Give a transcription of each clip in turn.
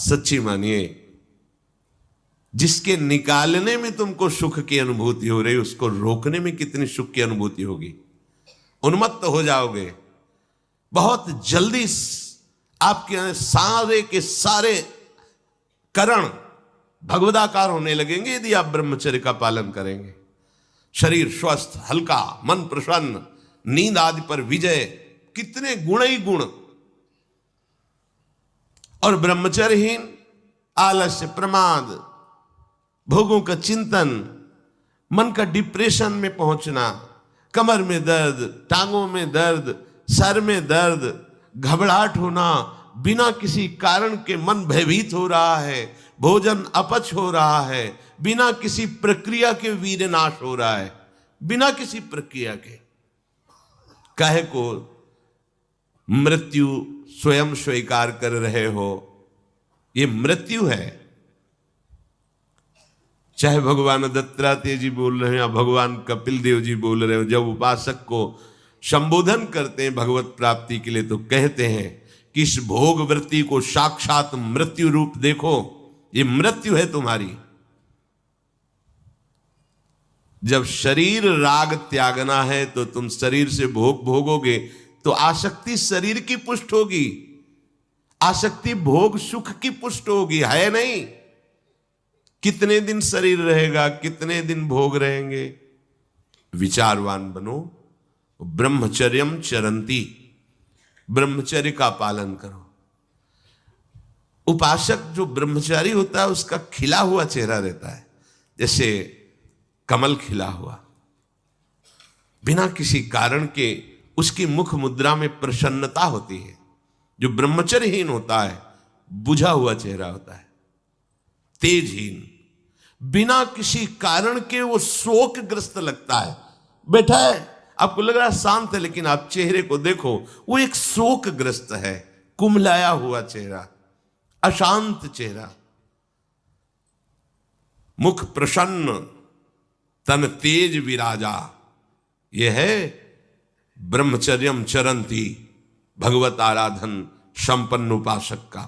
सच्ची मानिए, जिसके निकालने में तुमको सुख की अनुभूति हो रही, उसको रोकने में कितनी सुख की अनुभूति होगी। उन्मत्त हो जाओगे, बहुत जल्दी आपके सारे के सारे करण भगवदाकार होने लगेंगे यदि आप ब्रह्मचर्य का पालन करेंगे। शरीर स्वस्थ, हल्का, मन प्रसन्न, नींद आदि पर विजय, कितने गुण ही गुण। और ब्रह्मचर्यहीन आलस्य, प्रमाद, भोगों का चिंतन, मन का डिप्रेशन में पहुंचना, कमर में दर्द, टांगों में दर्द, सर में दर्द, घबराहट होना, बिना किसी कारण के मन भयभीत हो रहा है, भोजन अपच हो रहा है, बिना किसी प्रक्रिया के वीरनाश हो रहा है, बिना किसी प्रक्रिया के। काहे को मृत्यु स्वयं स्वीकार कर रहे हो, ये मृत्यु है। चाहे भगवान दत्तात्रेय जी बोल रहे हैं या भगवान कपिल देव जी बोल रहे हो, जब उपासक को संबोधन करते हैं भगवत प्राप्ति के लिए तो कहते हैं कि इस भोग वृत्ति को साक्षात मृत्यु रूप देखो, ये मृत्यु है तुम्हारी। जब शरीर राग त्यागना है तो तुम शरीर से भोग भोगोगे तो आसक्ति शरीर की पुष्ट होगी, आसक्ति भोग सुख की पुष्ट होगी, है नहीं। कितने दिन शरीर रहेगा, कितने दिन भोग रहेंगे। विचारवान बनो, ब्रह्मचर्यम चरंती, ब्रह्मचर्य का पालन करो। उपासक जो ब्रह्मचारी होता है उसका खिला हुआ चेहरा रहता है, जैसे कमल खिला हुआ, बिना किसी कारण के उसकी मुख मुद्रा में प्रसन्नता होती है। जो ब्रह्मचर्यहीन होता है बुझा हुआ चेहरा होता है, तेजहीन, बिना किसी कारण के वो शोकग्रस्त लगता है। बैठा है, आपको लग रहा है शांत है, लेकिन आप चेहरे को देखो, वो एक शोकग्रस्त है, कुम्हलाया हुआ चेहरा, अशांत चेहरा, मुख प्रसन्न, तन तेज विराजा। यह है ब्रह्मचर्यम चरंती, भगवत आराधन संपन्न उपासक का।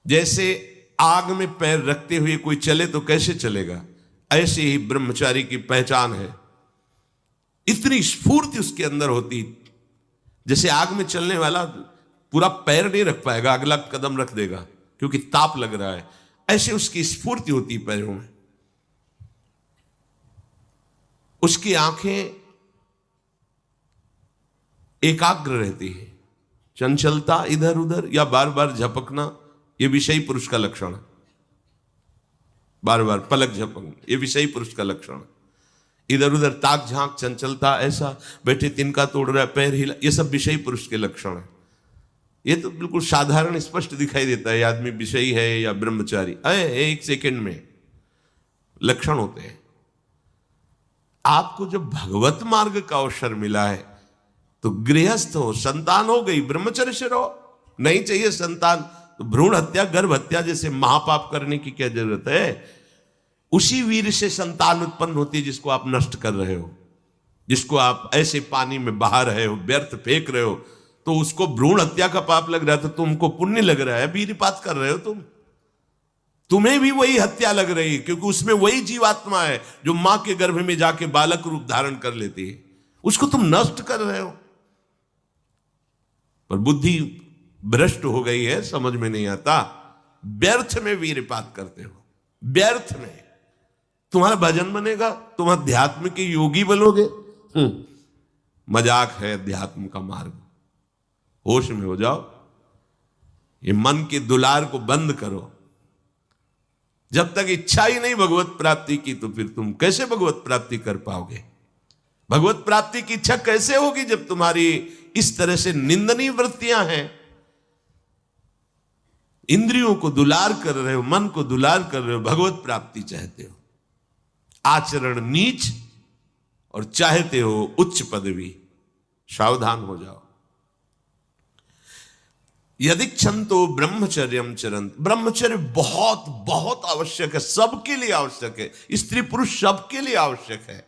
जैसे आग में पैर रखते हुए कोई चले तो कैसे चलेगा, ऐसे ही ब्रह्मचारी की पहचान है। इतनी स्फूर्ति उसके अंदर होती, जैसे आग में चलने वाला पूरा पैर नहीं रख पाएगा, अगला कदम रख देगा क्योंकि ताप लग रहा है, ऐसे उसकी स्फूर्ति होती पैरों में। उसकी आंखें एकाग्र रहती है, चंचलता इधर उधर या बार बार झपकना ये विषयी पुरुष का लक्षण है। बार बार पलक झपकना ये विषयी पुरुष का लक्षण है। इधर उधर ताक झांक, चंचलता, ऐसा बैठे तिनका तोड़ रहा है, पैर हिला, ये सब विषयी पुरुष के लक्षण है। ये तो बिल्कुल साधारण स्पष्ट दिखाई देता है आदमी विषयी है या ब्रह्मचारी, एक सेकंड में लक्षण होते हैं। आपको जब भगवत मार्ग का अवसर मिला है तो गृहस्थ हो, संतान हो गई, ब्रह्मचर्य से रहो। नहीं चाहिए संतान तो भ्रूण हत्या, गर्भ हत्या जैसे महापाप करने की क्या जरूरत है। उसी वीर से संतान उत्पन्न होती है जिसको आप नष्ट कर रहे हो, जिसको आप ऐसे पानी में बहा रहे हो, व्यर्थ फेंक रहे हो, तो उसको भ्रूण हत्या का पाप लग रहा है, तो तुमको पुण्य लग रहा है, वीरपात कर रहे हो तुम्हें भी वही हत्या लग रही है, क्योंकि उसमें वही जीवात्मा है जो मां के गर्भ में जाके बालक रूप धारण कर लेती है, उसको तुम नष्ट कर रहे हो। पर बुद्धि भ्रष्ट हो गई है, समझ में नहीं आता, व्यर्थ में वीरपात करते हो, व्यर्थ में। तुम्हारा भजन बनेगा, तुम अध्यात्म के योगी बनोगे, मजाक है अध्यात्म का मार्ग। होश में हो जाओ, ये मन के दुलार को बंद करो। जब तक इच्छा ही नहीं भगवत प्राप्ति की तो फिर तुम कैसे भगवत प्राप्ति कर पाओगे। भगवत प्राप्ति की इच्छा कैसे होगी जब तुम्हारी इस तरह से निंदनीय वृत्तियां हैं। इंद्रियों को दुलार कर रहे हो, मन को दुलार कर रहे हो, भगवत प्राप्ति चाहते हो, आचरण नीच और चाहते हो उच्च पदवी। सावधान हो जाओ। यदि क्षंतो ब्रह्मचर्यम चरंत, ब्रह्मचर्य बहुत बहुत आवश्यक है, सबके लिए आवश्यक है, स्त्री पुरुष सबके लिए आवश्यक है।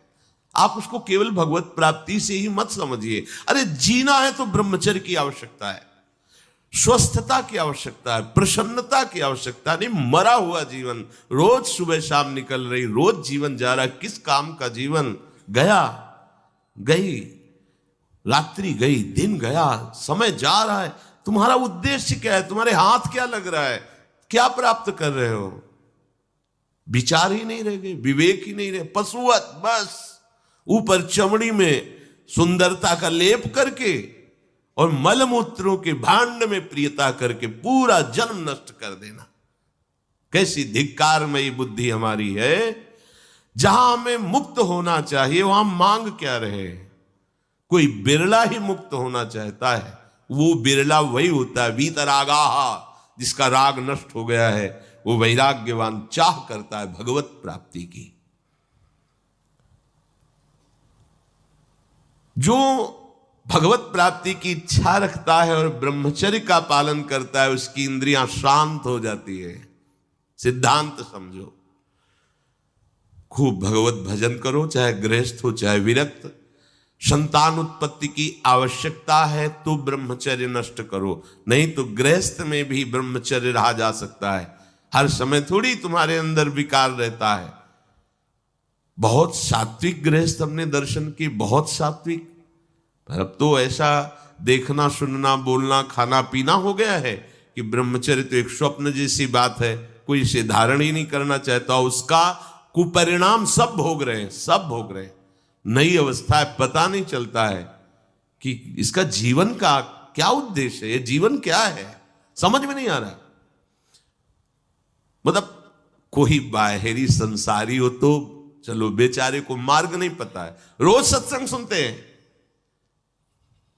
आप उसको केवल भगवत प्राप्ति से ही मत समझिए। अरे जीना है तो ब्रह्मचर्य की आवश्यकता है। स्वस्थता की आवश्यकता है, प्रसन्नता की आवश्यकता नहीं। मरा हुआ जीवन, रोज सुबह शाम निकल रही, रोज जीवन जा रहा है, किस काम का जीवन? गया, गई रात्रि, गई दिन, गया समय, जा रहा है। तुम्हारा उद्देश्य क्या है? तुम्हारे हाथ क्या लग रहा है? क्या प्राप्त कर रहे हो? विचार ही नहीं रह गए, विवेक ही नहीं रहे, पशुवत बस ऊपर चमड़ी में सुंदरता का लेप करके और मलमूत्रों के भांड में प्रियता करके पूरा जन्म नष्ट कर देना। कैसी धिक्कारमयी बुद्धि हमारी है। जहां हमें मुक्त होना चाहिए वहां मांग क्या रहे? कोई बिरला ही मुक्त होना चाहता है, वो बिरला वही होता है वीतरागाहा, जिसका राग नष्ट हो गया है। वो वैराग्यवान चाह करता है भगवत प्राप्ति की। जो भगवत प्राप्ति की इच्छा रखता है और ब्रह्मचर्य का पालन करता है, उसकी इंद्रियां शांत हो जाती है। सिद्धांत समझो, खूब भगवत भजन करो, चाहे गृहस्थ हो चाहे विरक्त। संतान उत्पत्ति की आवश्यकता है तो ब्रह्मचर्य नष्ट करो, नहीं तो गृहस्थ में भी ब्रह्मचर्य रहा जा सकता है। हर समय थोड़ी तुम्हारे अंदर विकार रहता है। बहुत सात्विक गृहस्थ हमने दर्शन की, बहुत सात्विक। पर अब तो ऐसा देखना, सुनना, बोलना, खाना पीना हो गया है कि ब्रह्मचर्य तो एक स्वप्न जैसी बात है, कोई इसे धारण ही नहीं करना चाहता। उसका कुपरिणाम सब भोग रहे हैं, सब भोग रहे हैं। नई अवस्था है, पता नहीं चलता है कि इसका जीवन का क्या उद्देश्य है, ये जीवन क्या है, समझ में नहीं आ रहा। मतलब कोई बाहरी संसारी हो तो चलो, बेचारे को मार्ग नहीं पता है, रोज सत्संग सुनते हैं,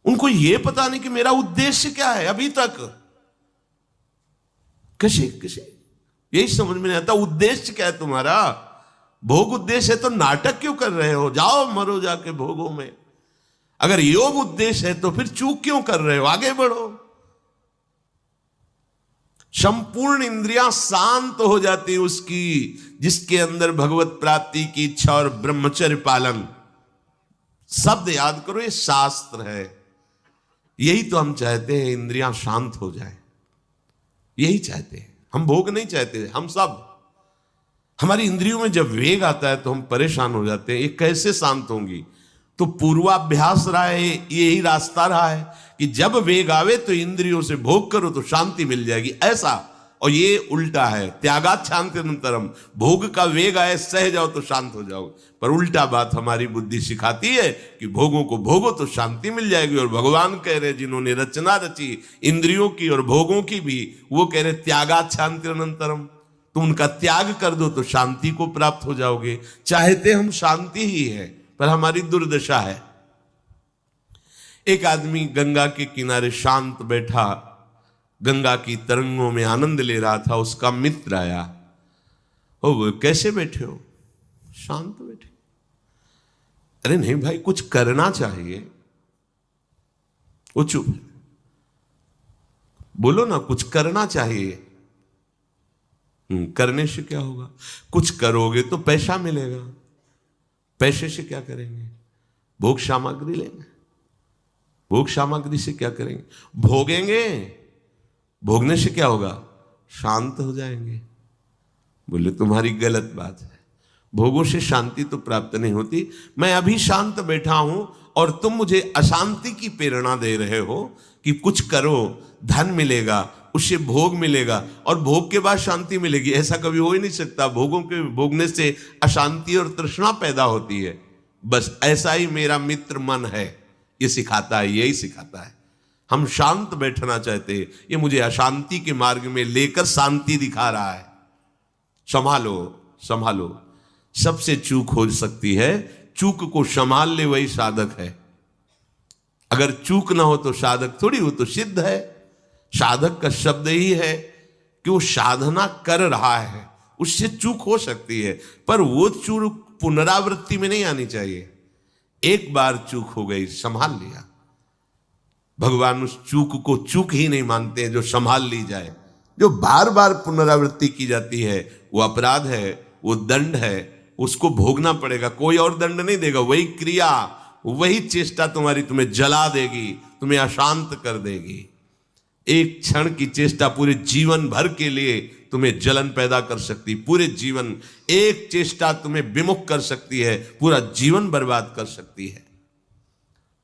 उनको यह पता नहीं कि मेरा उद्देश्य क्या है। अभी तक कैसे यही समझ में नहीं आता, उद्देश्य क्या है तुम्हारा? भोग उद्देश्य है तो नाटक क्यों कर रहे हो? जाओ मरो जाके भोगों में। अगर योग उद्देश्य है तो फिर चूक क्यों कर रहे हो? आगे बढ़ो। संपूर्ण इंद्रियां शांत हो जाती उसकी जिसके अंदर भगवत प्राप्ति की इच्छा और ब्रह्मचर्य पालन। शब्द याद करो, ये शास्त्र है। यही तो हम चाहते हैं, इंद्रियां शांत हो जाए, यही चाहते हैं हम। भोग नहीं चाहते हम सब। हमारी इंद्रियों में जब वेग आता है तो हम परेशान हो जाते हैं, ये कैसे शांत होंगी? तो पूर्वाभ्यास रहा है, यही रास्ता रहा है कि जब वेग आवे तो इंद्रियों से भोग करो तो शांति मिल जाएगी, ऐसा। और ये उल्टा है, त्यागात शांतिरंतरम। भोग का वेग आए, सह जाओ तो शांत हो जाओ। पर उल्टा बात हमारी बुद्धि सिखाती है कि भोगों को भोगो तो शांति मिल जाएगी। और भगवान कह रहे, जिन्होंने रचना रची इंद्रियों की और भोगों की भी, वो कह रहे त्यागात शांतिरंतरम। तुम उनका त्याग कर दो तो शांति को प्राप्त हो जाओगे। चाहते हम शांति ही है, पर हमारी दुर्दशा है। एक आदमी गंगा के किनारे शांत बैठा, गंगा की तरंगों में आनंद ले रहा था। उसका मित्र आया, वो कैसे बैठे हो? शांत बैठे। अरे नहीं भाई, कुछ करना चाहिए। वो चुप, बोलो ना, कुछ करना चाहिए। करने से क्या होगा? कुछ करोगे तो पैसा मिलेगा। पैसे से क्या करेंगे? भोग सामग्री लेंगे। भोग सामग्री से क्या करेंगे? भोगेंगे। भोगने से क्या होगा? शांत हो जाएंगे। बोले तुम्हारी गलत बात है, भोगों से शांति तो प्राप्त नहीं होती। मैं अभी शांत बैठा हूं और तुम मुझे अशांति की प्रेरणा दे रहे हो कि कुछ करो, धन मिलेगा, उससे भोग मिलेगा और भोग के बाद शांति मिलेगी। ऐसा कभी हो ही नहीं सकता। भोगों के भोगने से अशांति और तृष्णा पैदा होती है। बस ऐसा ही मेरा मित्र मन है, ये सिखाता है, यही सिखाता है। हम शांत बैठना चाहते हैं, ये मुझे अशांति के मार्ग में लेकर शांति दिखा रहा है। संभालो, संभालो। सबसे चूक हो सकती है, चूक को संभाल ले वही साधक है। अगर चूक ना हो तो साधक थोड़ी हो, तो सिद्ध है। साधक का शब्द ही है कि वो साधना कर रहा है, उससे चूक हो सकती है, पर वो चूक पुनरावृत्ति में नहीं आनी चाहिए। एक बार चूक हो गई, संभाल लिया। भगवान उस चूक को चूक ही नहीं मानते, जो संभाल ली जाए। जो बार बार पुनरावृत्ति की जाती है वो अपराध है, वो दंड है, उसको भोगना पड़ेगा। कोई और दंड नहीं देगा। वही क्रिया, वही चेष्टा तुम्हारी तुम्हें जला देगी, तुम्हें अशांत कर देगी। एक क्षण की चेष्टा पूरे जीवन भर के लिए तुम्हें जलन पैदा कर सकती, पूरे जीवन एक चेष्टा तुम्हें विमुख कर सकती है, पूरा जीवन बर्बाद कर सकती है।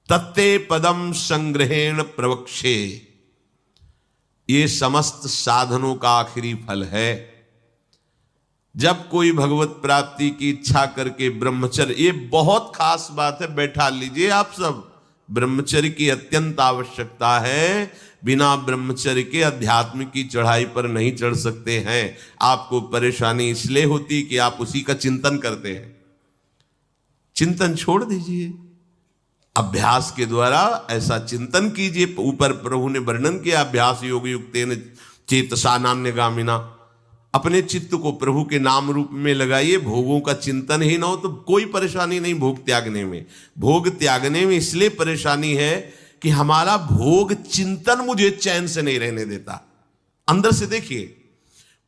तत्ते पदम संग्रहेण प्रवक्षे, ये समस्त साधनों का आखिरी फल है। जब कोई भगवत प्राप्ति की इच्छा करके ब्रह्मचर्य, ये बहुत खास बात है, बैठा लीजिए आप सब, ब्रह्मचर्य की अत्यंत आवश्यकता है। बिना ब्रह्मचर्य के अध्यात्म की चढ़ाई पर नहीं चढ़ सकते हैं। आपको परेशानी इसलिए होती कि आप उसी का चिंतन करते हैं। चिंतन छोड़ दीजिए, अभ्यास के द्वारा ऐसा चिंतन कीजिए। ऊपर प्रभु ने वर्णन किया, अभ्यास योग युक्तेन चेतसा नान्यगामिना, अपने चित्त को प्रभु के नाम रूप में लगाइए। भोगों का चिंतन ही ना हो तो कोई परेशानी नहीं भोग त्यागने में। भोग त्यागने में इसलिए परेशानी है कि हमारा भोग चिंतन मुझे चैन से नहीं रहने देता। अंदर से देखिए,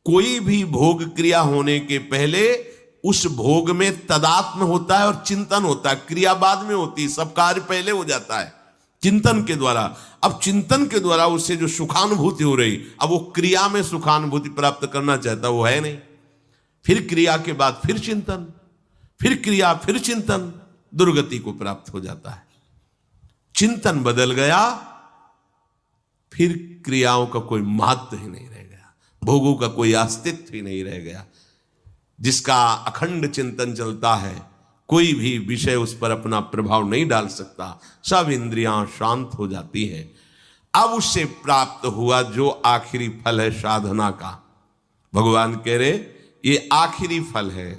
कोई भी भोग क्रिया होने के पहले उस भोग में तदात्म होता है और चिंतन होता है। क्रिया बाद में होती है, सब कार्य पहले हो जाता है चिंतन के द्वारा। अब चिंतन के द्वारा उससे जो सुखानुभूति हो रही, अब वो क्रिया में सुखानुभूति प्राप्त करना चाहता, वो है नहीं। फिर क्रिया के बाद फिर चिंतन, फिर क्रिया, फिर चिंतन, दुर्गति को प्राप्त हो जाता है। चिंतन बदल गया, फिर क्रियाओं का कोई महत्व ही नहीं रह गया, भोगों का कोई अस्तित्व ही नहीं रह गया। जिसका अखंड चिंतन चलता है, कोई भी विषय उस पर अपना प्रभाव नहीं डाल सकता, सब इंद्रियां शांत हो जाती हैं। अब उससे प्राप्त हुआ जो आखिरी फल है साधना का, भगवान कह रहे ये आखिरी फल है।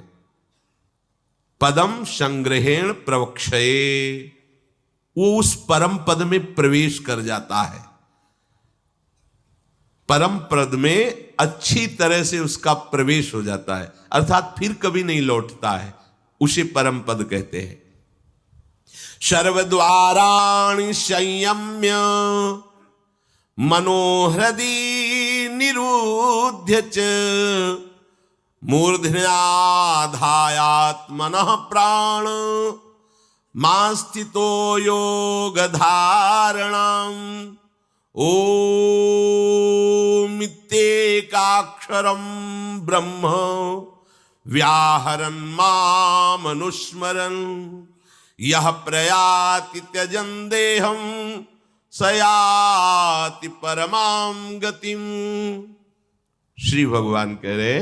पदम संग्रहेण प्रवक्षये, वो उस परम पद में प्रवेश कर जाता है। परम पद में अच्छी तरह से उसका प्रवेश हो जाता है, अर्थात फिर कभी नहीं लौटता है, उसे परम पद कहते हैं। सर्वद्वाराणि संयम्य मनोहृदि निरुध्य च मूर्धन्याधायात्मनः प्राण मास्थितो योग धारणम् ओमित्येकाक्षरं ब्रह्म व्याहरन् मामनुस्मरन् यः प्रयाति त्यजन् देहं स याति परमां गतिम्। श्री भगवान कह रहे,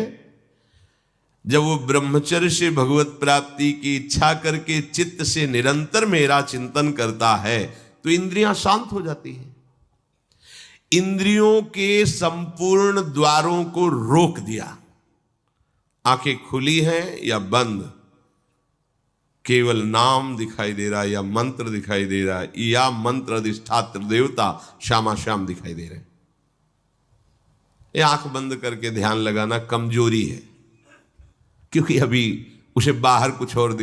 जब वो ब्रह्मचर्य से भगवत प्राप्ति की इच्छा करके चित्त से निरंतर मेरा चिंतन करता है तो इंद्रियां शांत हो जाती हैं। इंद्रियों के संपूर्ण द्वारों को रोक दिया, आंखें खुली हैं या बंद, केवल नाम दिखाई दे रहा है या मंत्र दिखाई दे रहा है या मंत्र अधिष्ठात्र देवता श्यामा श्याम दिखाई दे रहे हैं। ये आंख बंद करके ध्यान लगाना कमजोरी है, क्योंकि अभी उसे बाहर कुछ और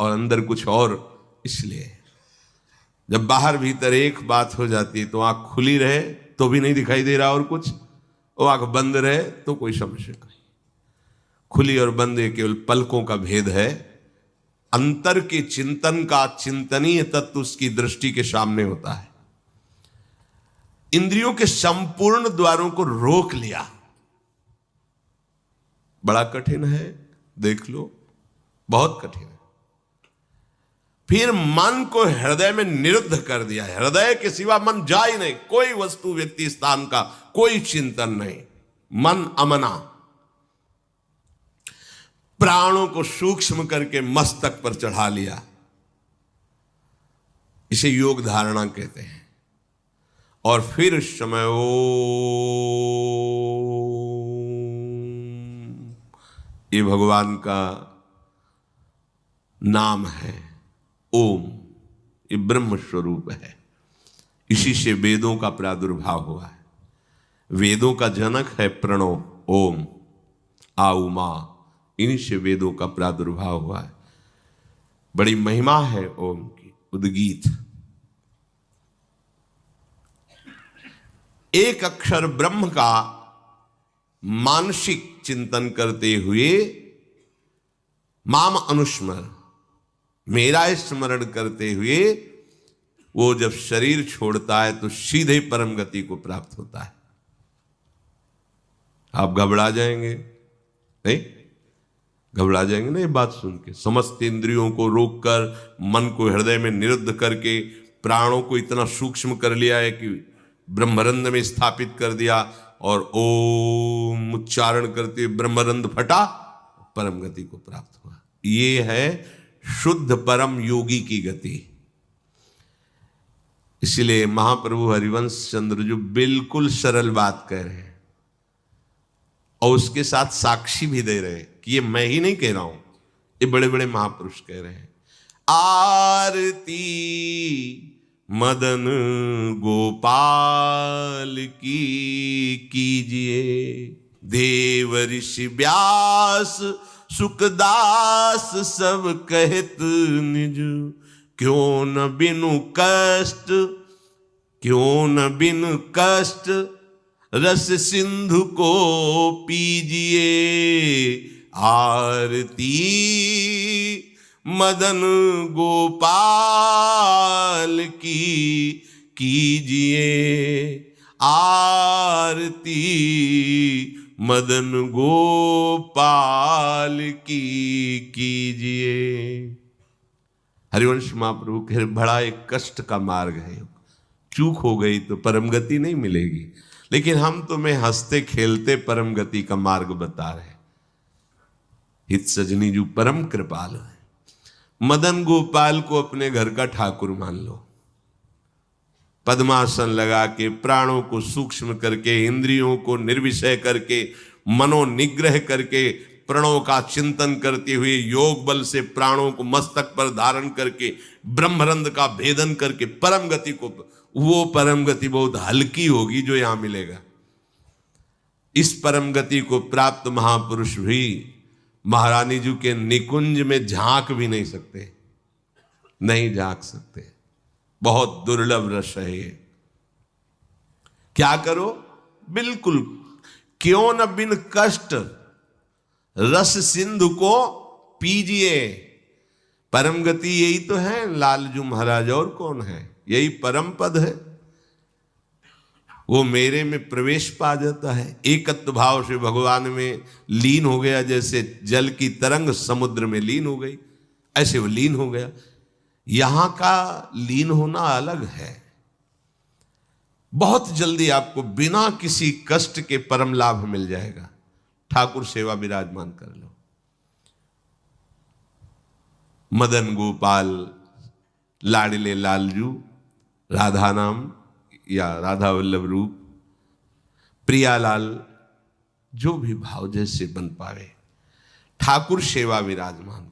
और अंदर कुछ और। इसलिए जब बाहर भीतर एक बात हो जाती है तो आंख खुली रहे तो भी नहीं दिखाई दे रहा और कुछ, वो आंख बंद रहे तो कोई समस्या नहीं। खुली और बंद केवल पलकों का भेद है। अंतर के चिंतन का चिंतनीय तत्व उसकी दृष्टि के सामने होता है। इंद्रियों के संपूर्ण द्वारों को रोक लिया, बड़ा कठिन है, देख लो, बहुत कठिन है। फिर मन को हृदय में निरुद्ध कर दिया, हृदय के सिवा मन जा ही नहीं, कोई वस्तु व्यक्ति स्थान का कोई चिंतन नहीं, मन अमना। प्राणों को सूक्ष्म करके मस्तक पर चढ़ा लिया, इसे योग धारणा कहते हैं। और फिर उस समय ये भगवान का नाम है ओम, ये ब्रह्म स्वरूप है। इसी से वेदों का प्रादुर्भाव हुआ है। वेदों का जनक है प्रणव ओम, आ उमा, इन्हीं से वेदों का प्रादुर्भाव हुआ है। बड़ी महिमा है ओम की। उद्गीत, एक अक्षर ब्रह्म का मानसिक चिंतन करते हुए माम अनुस्मर, मेरा स्मरण करते हुए वो जब शरीर छोड़ता है तो सीधे परम गति को प्राप्त होता है। आप घबरा जाएंगे, नहीं घबरा जाएंगे ना ये बात सुन के। समस्त इंद्रियों को रोककर, मन को हृदय में निरुद्ध करके, प्राणों को इतना सूक्ष्म कर लिया है कि ब्रह्मरंध्र में स्थापित कर दिया, और ओम उच्चारण करते ब्रह्मरंध्र फटा, परम गति को प्राप्त हुआ। ये है शुद्ध परम योगी की गति। इसलिए महाप्रभु हरिवंश चंद्र जो बिल्कुल सरल बात कह रहे हैं और उसके साथ साक्षी भी दे रहे हैं कि ये मैं ही नहीं कह रहा हूं, ये बड़े बड़े महापुरुष कह रहे हैं। आरती मदन गोपाल की कीजिए, देव ऋषि व्यास सुखदास सब कहत निज, क्यों न बिनु कष्ट, क्यों न बिनु कष्ट रस सिंधु को पीजिए। आरती मदन गोपाल की कीजिए, आरती मदन गोपाल की कीजिए। हरिवंश महाप्रभु कह बड़ा एक कष्ट का मार्ग है, चूक हो गई तो परम गति नहीं मिलेगी, लेकिन हम तुम्हें हंसते खेलते परम गति का मार्ग बता रहे हैं। हित सजनी जो परम कृपाल है, मदन गोपाल को अपने घर का ठाकुर मान लो। पद्मासन लगा के, प्राणों को सूक्ष्म करके, इंद्रियों को निर्विषय करके, मनोनिग्रह करके, प्रणों का चिंतन करते हुए, योग बल से प्राणों को मस्तक पर धारण करके, ब्रह्मरंध्र का भेदन करके परम गति को, वो परम गति बहुत हल्की होगी जो यहां मिलेगा। इस परम गति को प्राप्त महापुरुष भी महारानी जी के निकुंज में झांक भी नहीं सकते, नहीं झांक सकते। बहुत दुर्लभ रस है ये। क्या करो? बिल्कुल क्यों न बिन कष्ट रस सिंधु को पीजिए। परम गति यही तो है लालजू महाराज, और कौन है? यही परम पद है। वो मेरे में प्रवेश पा जाता है, एकत्व भाव से भगवान में लीन हो गया। जैसे जल की तरंग समुद्र में लीन हो गई, ऐसे वो लीन हो गया। यहां का लीन होना अलग है। बहुत जल्दी आपको बिना किसी कष्ट के परम लाभ मिल जाएगा। ठाकुर सेवा विराजमान कर लो। मदन गोपाल, लाडले लालजू, राधा नाम या राधा वल्लभ रूप, प्रियालाल, जो भी भाव जैसे बन पावे, ठाकुर सेवा विराजमान